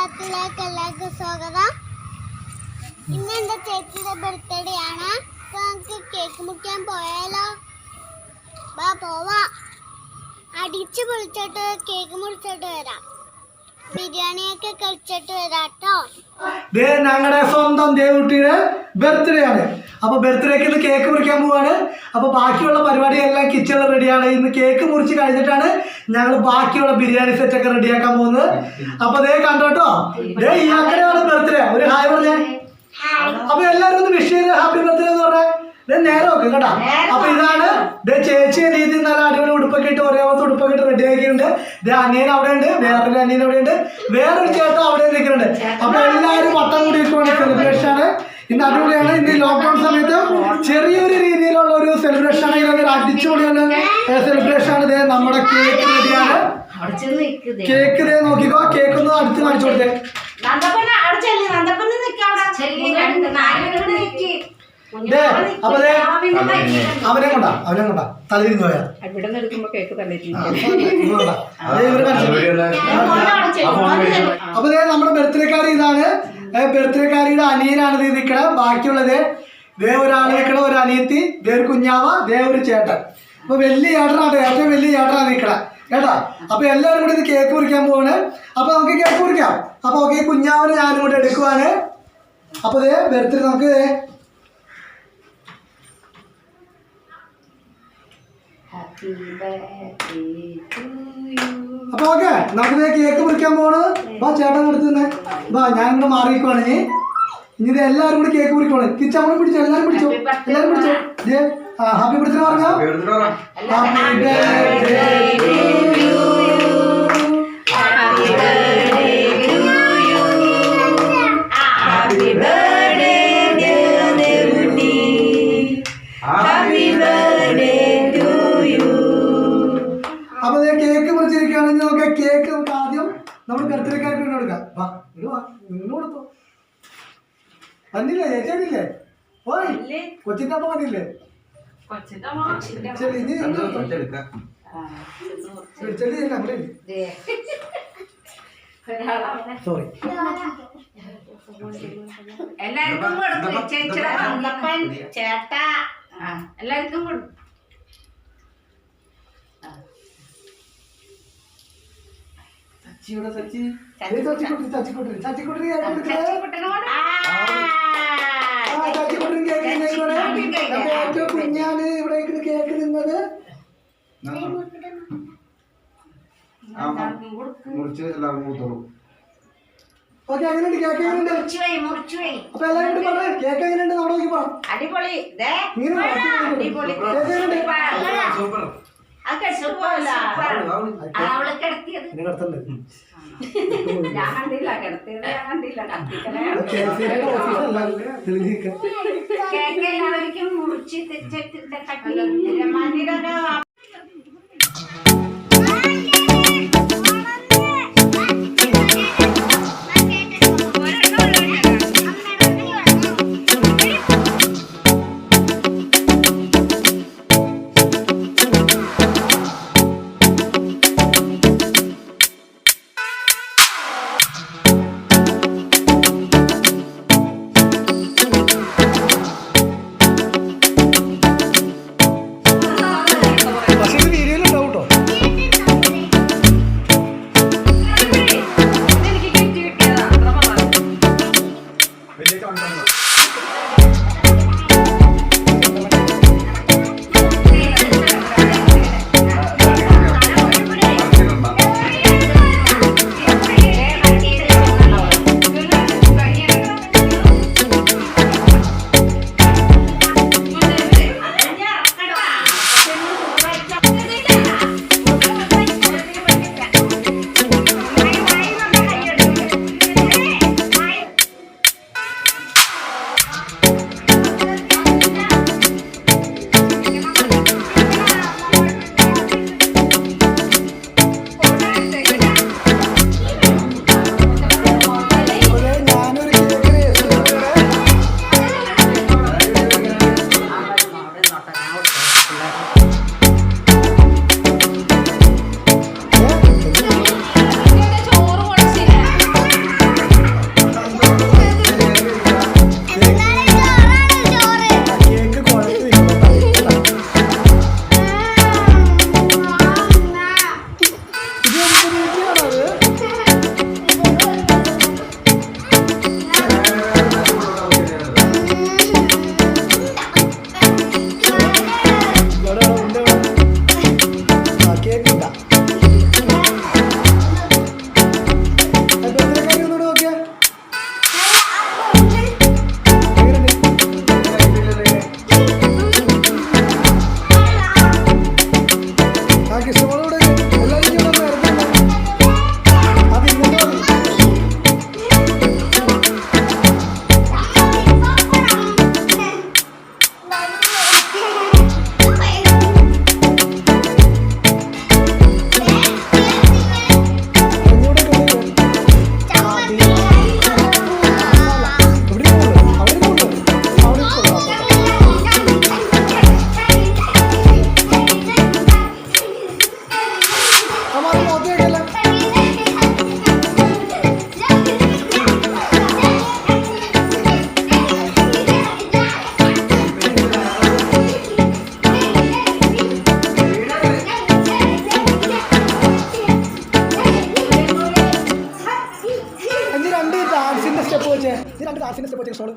മലയാളത്തിലേക്ക് എല്ലാവർക്കും സ്വാഗതം. ഇന്ന് എൻ്റെ ചേച്ചിയുടെ ബർത്ത്ഡേ ആണ്. അപ്പൊ നമുക്ക് കേക്ക് മുറിക്കാൻ പോയാലോ? വാ പോവാം. അടിച്ചു പൊളിച്ചിട്ട് കേക്ക് മുറിച്ചിട്ട് വരാം. ബിരിയാണിയൊക്കെ കഴിച്ചിട്ട് വരാട്ടോ. ഞങ്ങളുടെ സ്വന്തം ദേവുട്ടിയുടെ ബർത്ത്ഡേ ആണ്. അപ്പൊ ബർത്ത്ഡേക്ക് ഇന്ന് കേക്ക് മുറിക്കാൻ പോവാണ്. അപ്പൊ ബാക്കിയുള്ള പരിപാടിയെല്ലാം കിച്ചണിൽ റെഡിയാണ്. ഇന്ന് കേക്ക് മുറിച്ച് കഴിഞ്ഞിട്ടാണ് ഞങ്ങൾ ബാക്കിയുള്ള ബിരിയാണി സെറ്റ് ഒക്കെ റെഡിയാക്കാൻ പോകുന്നത്. അപ്പൊ ദേ കണ്ടോട്ടോ, ഇയാക്കടെയാണ് ബർത്ത്ഡേ. ഒരു ഹായ് പറഞ്ഞേ. അപ്പൊ എല്ലാവരും ഒന്ന് വിഷ് ചെയ്ത് ഹാപ്പി ബർത്ത്ഡേ എന്ന് പറഞ്ഞേ. നേരെ നോക്ക് കേട്ടോ. അപ്പൊ ഇതാണ് ചേച്ചിയെ രീതി നല്ല അടിപൊളി ഉടുപ്പൊക്കെ ഇട്ട് ഒരേപോലത്തെ ഉടുപ്പൊക്കെ ഇട്ട് റെഡി ആക്കിയിട്ടുണ്ട്. അനിയൻ അവിടെ ഉണ്ട്, വേറൊരു അനിയൻ അവിടെ ഉണ്ട്, വേറൊരു ചേട്ടൻ അവിടെ നിൽക്കുന്നുണ്ട്. അപ്പൊ എല്ലാവരും വട്ടം കൂടി ഇട്ടുകൊണ്ട് സെലിബ്രേഷൻ ആണ്. ഇന്ന് അടിപൊളിയാണ്. ഇന്ന് ലോക്ക്ഡൌൺ സമയത്ത് ചെറിയൊരു രീതിയിലുള്ള ഒരു സെലിബ്രേഷൻ ആണ്. ഇതൊരു അടിച്ചുപൊളിയുള്ള സെലിബ്രേഷൻ ആണ്. നമ്മുടെ കേക്ക് റെഡിയാണ്. കേക്ക് നോക്കിക്കോ. കേക്ക് ഒന്ന് അടുത്ത് കാണിച്ചു കൊടുത്തേ. അവനെ കൊണ്ടാ തലതിരിഞ്ഞു പോയാ. അപ്പൊ നമ്മുടെ ബർത്ത്ഡേക്കാരി ഇതാണ്. ബർത്ത്ഡേക്കാരിയുടെ അനിയനാണ് ഇത് നിൽക്കണത്. ബാക്കിയുള്ളത് ഒരാൾ നിൽക്കണ, ഒരു അനിയത്തി, ഒരു കുഞ്ഞാവ, ഒരു ചേട്ടൻ. അപ്പൊ വലിയ ചേട്ടനാണ്, ഏറ്റവും വലിയ ചേട്ടനാണ് നിൽക്കണ കേട്ടാ. അപ്പൊ എല്ലാവരും കൂടി ഇത് കേക്ക് മുറിക്കാൻ പോവാണ്. അപ്പൊ നമുക്ക് കേക്ക് മുറിക്കാം. അപ്പൊ ഓക്കെ, കുഞ്ഞാവിന് ഞാനും കൂടെ എടുക്കുവാണ്. അപ്പൊ ബർത്ത്ഡേ നമുക്ക് അപ്പൊ ഓക്കെ, നമുക്ക് കേക്ക് മുറിക്കാൻ പോണ്. വാ ചേട്ടൻ എടുത്ത് തന്നെ വാ. ഞാൻ ഇവിടെ മാറിയിരിക്കുവാണ്. ഇനി ഇത് എല്ലാവരും കൂടി കേക്ക് മുറിക്കുവാണ്. കിച്ചമ്മ പിടിച്ചോ, എല്ലാവരും പിടിച്ചോ, എല്ലാവരും പിടിച്ചോ. ഹാപ്പി ബർത്ത്ഡേ പറഞ്ഞോ. അപ്പൊ കേക്ക് മുറിച്ചിരിക്കുകയാണെങ്കിൽ നമുക്ക് കേക്ക് ആദ്യം നമ്മൾ ബർത്ത്ഡേക്കാർക്ക് വേണ്ടി കൊടുക്കാം. വാ ഇങ്ങോട്ട് കൊടുത്തോ. വന്നില്ലേ ചേച്ചില്ലേ? പോയി കൊച്ചിന്റെ അമ്മ വന്നില്ലേ? സോറി. എല്ലാവർക്കും ചേട്ടാ എല്ലാവർക്കും കൊടുക്കും. കുഞ്ഞാണ് ഇവിടെ കേക്ക് നിന്നത്. ഓക്കെ, എങ്ങനെയുണ്ട് കേക്ക്? എങ്ങനെയുണ്ട്? അപ്പൊ എല്ലാവരും കൂടി പറഞ്ഞേ, കേക്ക് എങ്ങനെയുണ്ട്? നമ്മുടെ നോക്കി പറ. അടിപൊളി. എല്ലാവർക്കും മുറിച്ച് വെച്ചേ ഈ 2 കാർസിന്റെ സ്റ്റെപ്പ് വെച്ച സ്റ്റോള്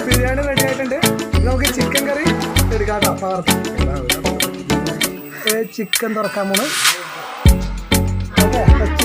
ബിരിയാണി റെഡി ആയിട്ടുണ്ട്. നമുക്ക് ചിക്കൻ കറി എടുക്കാം കേട്ടോ. ചിക്കൻ തുറക്കാൻ പോണ്. ഓക്കെ